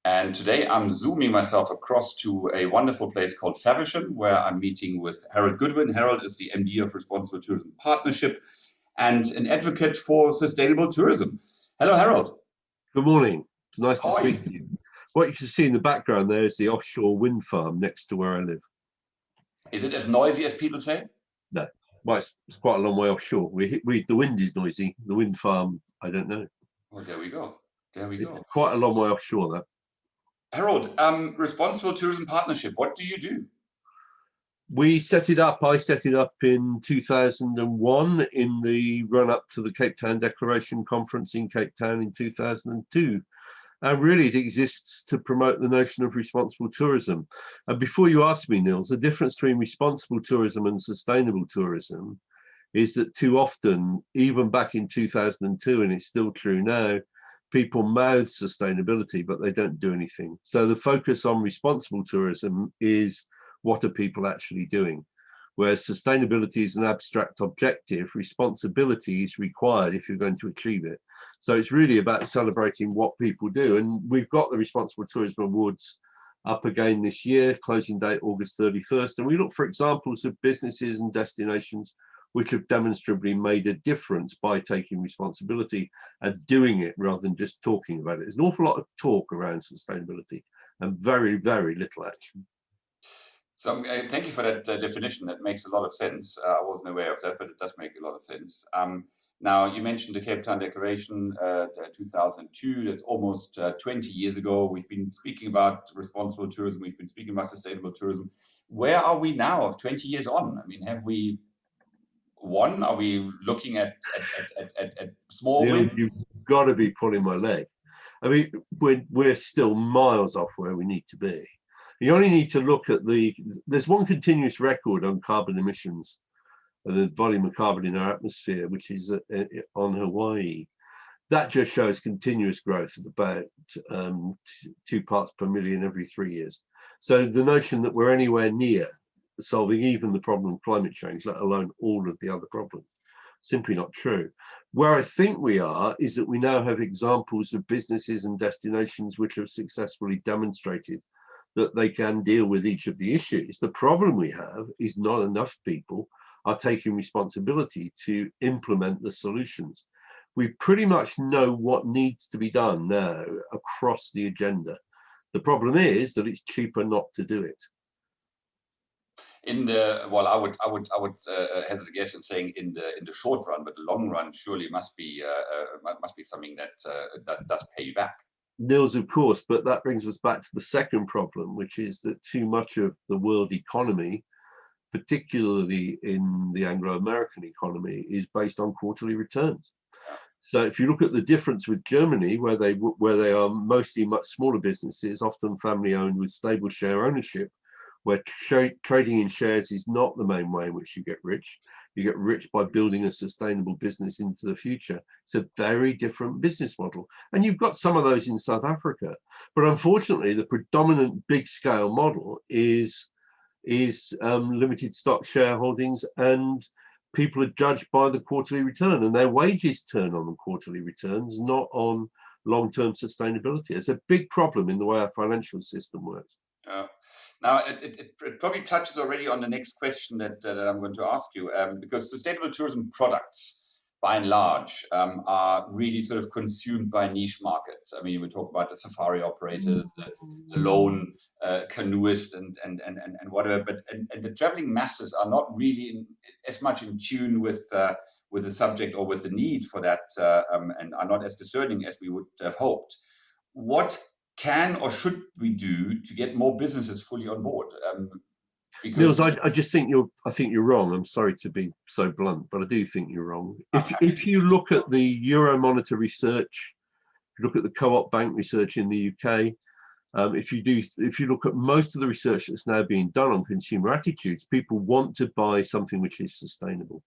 And today I'm zooming myself across to a wonderful place called Faversham, where I'm meeting with Harold Goodwin. Harold is the MD of Responsible Tourism Partnership and an advocate for sustainable tourism. Hello, Harold. Good morning. It's nice to How are speak you? to you. What you can see in the background there is the offshore wind farm next to where I live. Is it as noisy as people say? No, well, it's quite a long way offshore. The wind is noisy. The wind farm, I don't know. Well, there we go. There we It's go. quite a long way offshore, that. Harold, Responsible Tourism Partnership, what do you do? We set it up. I set it up in 2001 in the run up to the Cape Town Declaration Conference in Cape Town in 2002. And really, it exists to promote the notion of responsible tourism. And before you ask me, Nils, the difference between responsible tourism and sustainable tourism is that too often, even back in 2002, and it's still true now, people mouth sustainability, but they don't do anything. So the focus on responsible tourism is what are people actually doing? Whereas sustainability is an abstract objective, responsibility is required if you're going to achieve it. So it's really about celebrating what people do. And we've got the Responsible Tourism Awards up again this year, closing date August 31st. And we look for examples of businesses and destinations which have demonstrably made a difference by taking responsibility and doing it rather than just talking about it. There's an awful lot of talk around sustainability and very, very little action. So thank you for that definition. That makes a lot of sense. I wasn't aware of that, but it does make a lot of sense. Now, you mentioned the Cape Town Declaration, 2002. That's almost 20 years ago. We've been speaking about responsible tourism. We've been speaking about sustainable tourism. Where are we now, 20 years on? I mean, have we won? Are we looking at small Neil, you've wins? got to be pulling my leg. I mean, we're still miles off where we need to be. You only need to look at there's one continuous record on carbon emissions, the volume of carbon in our atmosphere, which is on Hawaii. That just shows continuous growth of about 2 parts per million every 3 years. So the notion that we're anywhere near solving even the problem of climate change, let alone all of the other problems, simply not true. Where I think we are is that we now have examples of businesses and destinations which have successfully demonstrated that they can deal with each of the issues. The problem we have is not enough people are taking responsibility to implement the solutions. We pretty much know what needs to be done now across the agenda. The problem is that it's cheaper not to do it. I would hazard a guess in saying in the short run, but the long run surely must be something that does pay you back. Nils, of course, but that brings us back to the second problem, which is that too much of the world economy, particularly in the Anglo-American economy, is based on quarterly returns. Yeah. So if you look at the difference with Germany, where they are mostly much smaller businesses, often family-owned with stable share ownership, where trading in shares is not the main way in which you get rich. You get rich by building a sustainable business into the future. It's a very different business model. And you've got some of those in South Africa. But unfortunately, the predominant big scale model is limited stock shareholdings, and people are judged by the quarterly return, and their wages turn on the quarterly returns, not on long-term sustainability. It's a big problem in the way our financial system works. Now, it probably touches already on the next question that I'm going to ask you, because sustainable tourism products, by and large, are really sort of consumed by niche markets. I mean, we talk about the safari operators, the lone canoeist, and whatever, but the traveling masses are not really as much in tune with the subject or with the need for that, and are not as discerning as we would have hoped. What can or should we do to get more businesses fully on board? Nils, I just think I think you're wrong. I'm sorry to be so blunt, but I do think you're wrong. If you look at the Euromonitor research, if you look at the Co-op Bank research in the UK, if you look at most of the research that's now being done on consumer attitudes, people want to buy something which is sustainable.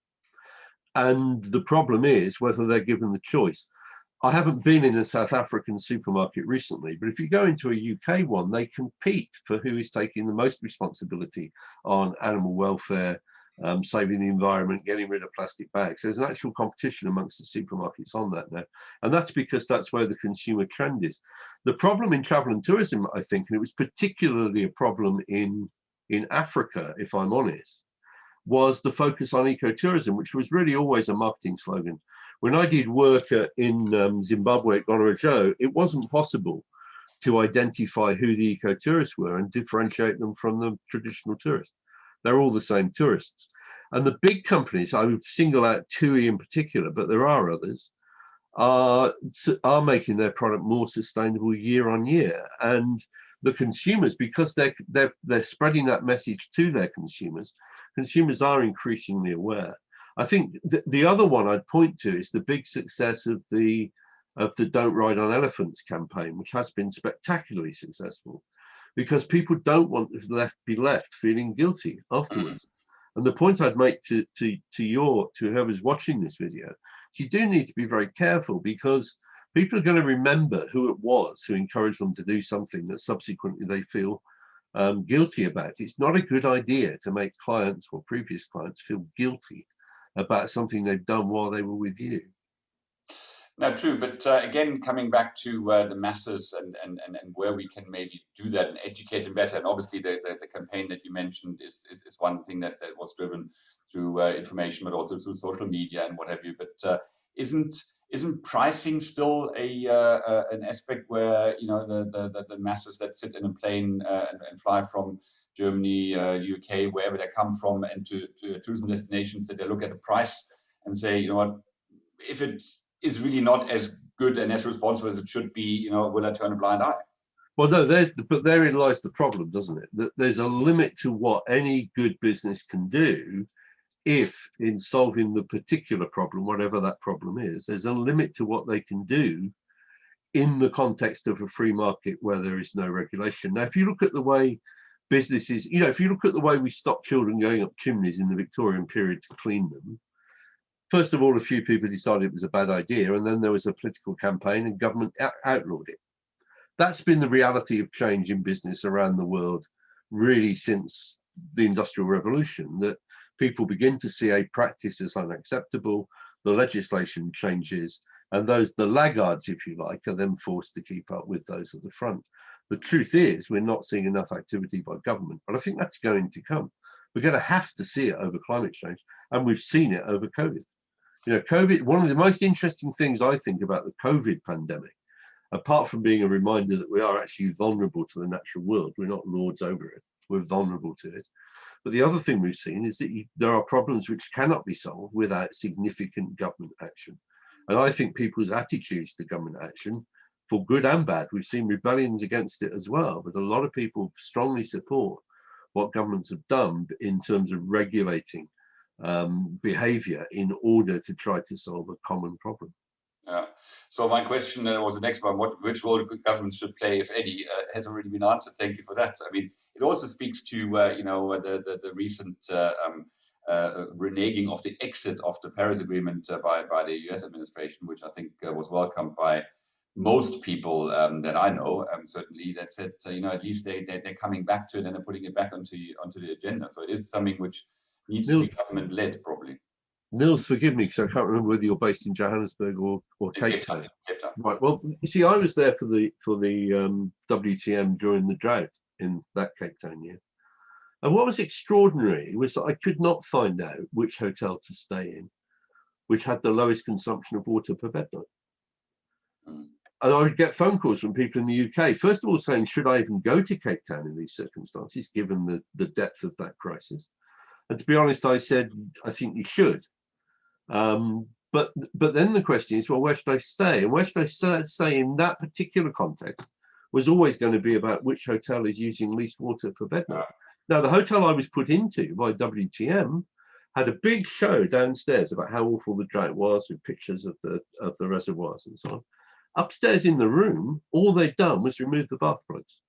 And the problem is whether they're given the choice. I haven't been in a South African supermarket recently, but if you go into a UK one, they compete for who is taking the most responsibility on animal welfare, saving the environment, getting rid of plastic bags. There's an actual competition amongst the supermarkets on that now. And that's because that's where the consumer trend is. The problem in travel and tourism, I think, and it was particularly a problem in Africa, if I'm honest, was the focus on ecotourism, which was really always a marketing slogan. When I did work in Zimbabwe at Gonorrhoea, it wasn't possible to identify who the ecotourists were and differentiate them from the traditional tourists. They're all the same tourists. And the big companies, I would single out TUI in particular, but there are others, are making their product more sustainable year on year. And the consumers, because they're spreading that message to their consumers are increasingly aware. I think the other one I'd point to is the big success of the Don't Ride on Elephants campaign, which has been spectacularly successful, because people don't want to be left feeling guilty afterwards. And the point I'd make to whoever's watching this video, you do need to be very careful, because people are going to remember who it was who encouraged them to do something that subsequently they feel guilty about. It's not a good idea to make clients or previous clients feel guilty about something they've done while they were with you. No, true. But again, coming back to the masses and where we can maybe do that and educate them better. And obviously the campaign that you mentioned is one thing that was driven through information, but also through social media and what have you. But isn't pricing still an aspect where, you know, the masses that sit in a plane and fly from Germany, UK, wherever they come from, and to tourism destinations, that they look at the price and say, you know what, if it is really not as good and as responsible as it should be, you know, will I turn a blind eye? Well, no, but therein lies the problem, doesn't it? That there's a limit to what any good business can do if, in solving the particular problem, whatever that problem is, there's a limit to what they can do in the context of a free market where there is no regulation. Now, if you look at the way businesses, you know, if you look at the way we stopped children going up chimneys in the Victorian period to clean them, first of all, a few people decided it was a bad idea, and then there was a political campaign and government outlawed it. That's been the reality of change in business around the world, really, since the Industrial Revolution, that people begin to see a practice as unacceptable, the legislation changes, and the laggards, if you like, are then forced to keep up with those at the front. The truth is, we're not seeing enough activity by government, but I think that's going to come. We're going to have to see it over climate change, and we've seen it over COVID. You know, COVID, one of the most interesting things I think about the COVID pandemic, apart from being a reminder that we are actually vulnerable to the natural world, we're not lords over it, we're vulnerable to it. But the other thing we've seen is that there are problems which cannot be solved without significant government action. And I think people's attitudes to government action, for good and bad, we've seen rebellions against it as well, but a lot of people strongly support what governments have done in terms of regulating behavior in order to try to solve a common problem. So my question was the next one: which role governments should play, if any, has already been answered. Thank you for that. I mean, it also speaks to you know, the recent reneging of the exit of the Paris Agreement by the US administration, which I think was welcomed by most people that I know. Certainly, that said, you know, at least they're coming back to it and they're putting it back onto the agenda. So it is something which needs to be government led, probably. Nils, forgive me, because I can't remember whether you're based in Johannesburg or Cape Town. Right. Well, you see, I was there for the WTM during the drought in that Cape Town year, and what was extraordinary was that I could not find out which hotel to stay in, which had the lowest consumption of water per bed night. And I would get phone calls from people in the UK, first of all saying, should I even go to Cape Town in these circumstances, given the depth of that crisis? And to be honest, I said, I think you should. But then the question is, well, where should I stay? And where should I stay in that particular context was always going to be about which hotel is using least water per bed night. Now, the hotel I was put into by WTM had a big show downstairs about how awful the drought was, with pictures of the reservoirs and so on. Upstairs in the room, all they'd done was remove the bath plugs.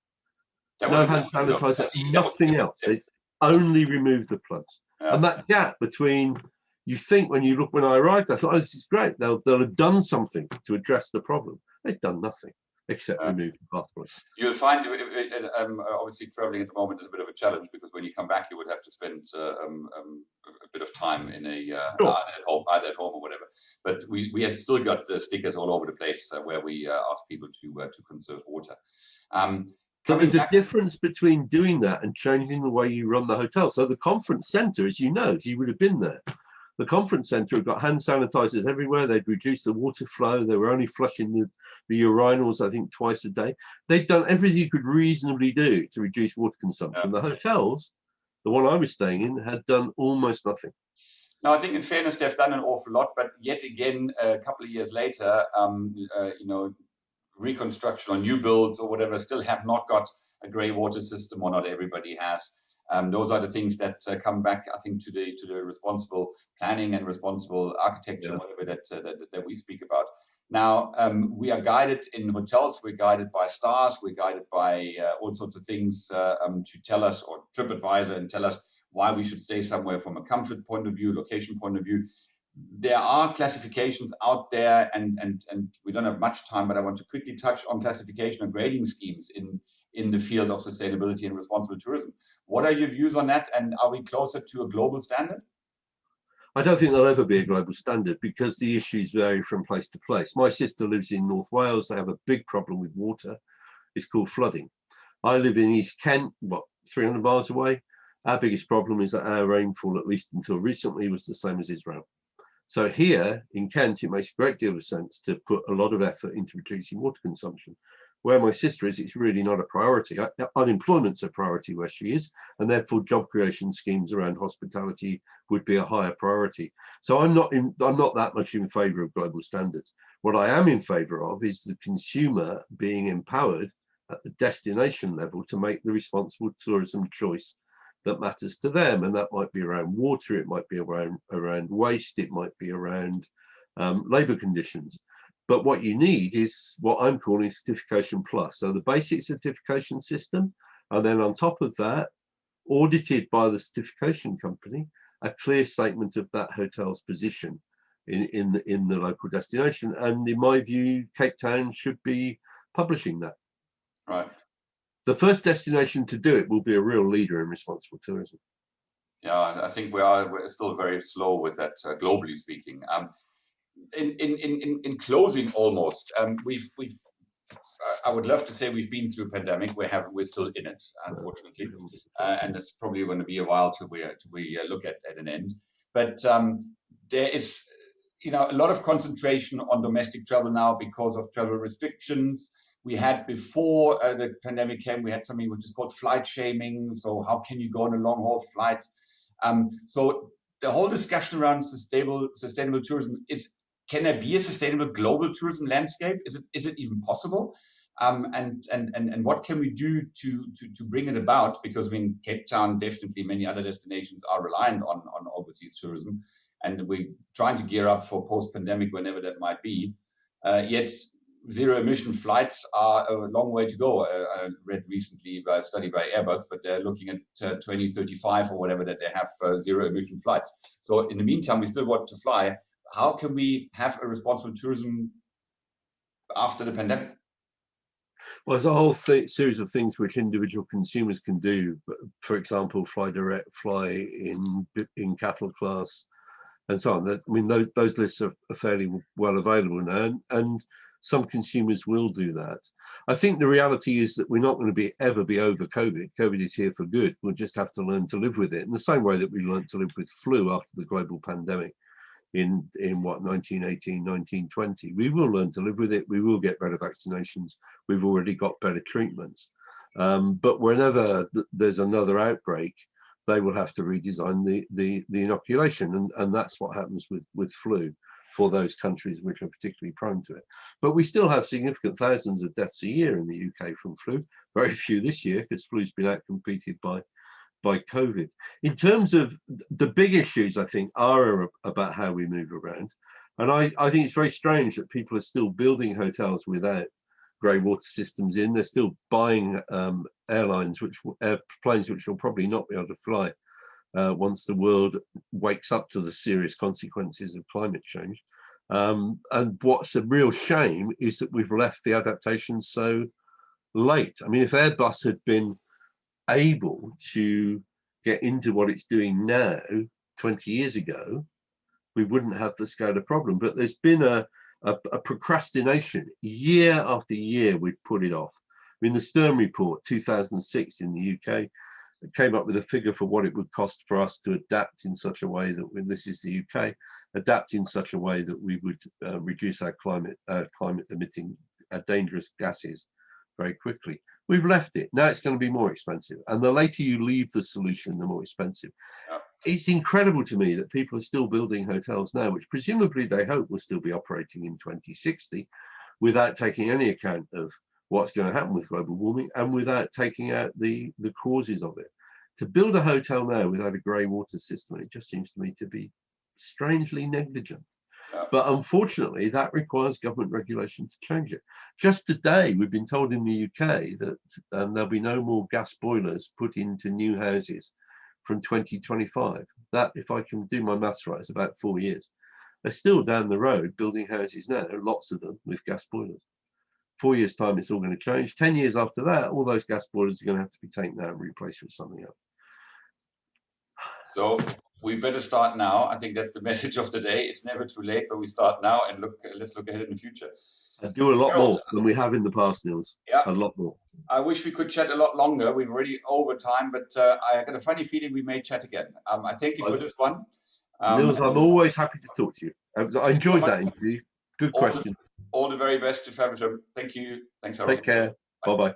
No hand sanitizer, nothing else. They only removed the plugs. And that gap between, you think when I arrived, I thought, oh, this is great. They'll have done something to address the problem. They've done nothing. except remove the pathway. You'll find, obviously, traveling at the moment is a bit of a challenge because when you come back, you would have to spend a bit of time in Sure. either at home or whatever. But we have still got stickers all over the place where we ask people to conserve water. But there's a difference between doing that and changing the way you run the hotel. So the conference center, as you know, you would have been there. The conference center had got hand sanitizers everywhere. They'd reduced the water flow. They were only flushing the urinals, I think, twice a day. They'd done everything you could reasonably do to reduce water consumption. The hotels, the one I was staying in, had done almost nothing. Now, I think in fairness, they've done an awful lot, but yet again, a couple of years later, reconstruction or new builds or whatever still have not got a grey water system, or not everybody has. Those are the things that come back, I think, to the responsible planning and responsible architecture, whatever that we speak about. Now, we are guided in hotels, we're guided by stars, we're guided by all sorts of things to tell us, or TripAdvisor, and tell us why we should stay somewhere from a comfort point of view, location point of view. There are classifications out there, and we don't have much time, but I want to quickly touch on classification and grading schemes in the field of sustainability and responsible tourism. What are your views on that, and are we closer to a global standard? I don't think there'll ever be a global standard because the issues vary from place to place. My sister lives in North Wales. They have a big problem with water. It's called flooding. I live in East Kent, 300 miles away. Our biggest problem is that our rainfall, at least until recently, was the same as Israel. So here in Kent, it makes a great deal of sense to put a lot of effort into reducing water consumption. Where my sister is, it's really not a priority. Unemployment's a priority where she is, and therefore job creation schemes around hospitality would be a higher priority. So I'm not that much in favour of global standards. What I am in favour of is the consumer being empowered at the destination level to make the responsible tourism choice that matters to them, and that might be around water, it might be around waste, it might be around labour conditions. But what you need is what I'm calling certification plus. So the basic certification system, and then on top of that, audited by the certification company, a clear statement of that hotel's position in the local destination. And in my view, Cape Town should be publishing that. Right. The first destination to do it will be a real leader in responsible tourism. Yeah, I think we're still very slow with that, globally speaking. In closing, almost, I would love to say we've been through a pandemic. We're still in it, unfortunately, and it's probably going to be a while till we look at an end. But there is, a lot of concentration on domestic travel now because of travel restrictions. We had before the pandemic came, we had something which is called flight shaming. So how can you go on a long haul flight? So the whole discussion around sustainable tourism is, can there be a sustainable global tourism landscape? Is it even possible? And what can we do to bring it about? Because Cape Town, definitely many other destinations are reliant on overseas tourism, and we're trying to gear up for post-pandemic whenever that might be. Yet zero-emission flights are a long way to go. I read recently by a study by Airbus, but they're looking at 2035 or whatever that they have zero-emission flights. So in the meantime, we still want to fly. How can we have a responsible tourism after the pandemic? Well, there's a whole series of things which individual consumers can do. For example, fly direct, fly in cattle class, and so on. Those lists are fairly well available now, and some consumers will do that. I think the reality is that we're not going to ever be over COVID. COVID is here for good. We'll just have to learn to live with it in the same way that we learned to live with flu after the global pandemic in 1918, 1920. We will learn to live with it. We will get better vaccinations. We've already got better treatments. But whenever there's another outbreak, they will have to redesign the inoculation, and that's what happens with flu for those countries which are particularly prone to it. But we still have significant thousands of deaths a year in the UK from flu. Very few this year because flu's been outcompeted by COVID. In terms of the big issues, I think, are about how we move around. And I think it's very strange that people are still building hotels without grey water systems in. They're still buying airplanes which will probably not be able to fly once the world wakes up to the serious consequences of climate change. And what's a real shame is that we've left the adaptation so late. I mean, if Airbus had been able to get into what it's doing now 20 years ago, we wouldn't have the scale of problem. But there's been a procrastination. Year after year, we've put it off. I mean, the Stern report, 2006 in the UK, came up with a figure for what it would cost for us to adapt in such a way that, when this is the UK, adapt in such a way that we would reduce our climate emitting dangerous gases very quickly. We've left it. Now it's going to be more expensive. And the later you leave the solution, the more expensive. It's incredible to me that people are still building hotels now, which presumably they hope will still be operating in 2060, without taking any account of what's going to happen with global warming and without taking out the causes of it. To build a hotel now without a grey water system, it just seems to me to be strangely negligent. But unfortunately, that requires government regulation to change it. Just today, we've been told in the UK that there'll be no more gas boilers put into new houses from 2025. That, if I can do my maths right, is about 4 years. They're still down the road building houses now, lots of them with gas boilers. 4 years' time, it's all going to change. 10 years after that, all those gas boilers are going to have to be taken out and replaced with something else. So we better start now. I think that's the message of the day. It's never too late, but we start now and let's look ahead in the future. I do a lot more than we have in the past, Nils. Yeah, a lot more. I wish we could chat a lot longer. We've already over time, but I got a funny feeling we may chat again. I thank you for this one. Nils, I'm always happy to talk to you. I enjoyed that interview. Good question. All the very best to Faversham. Thank you. Thanks, Harold. Take care. Bye-bye.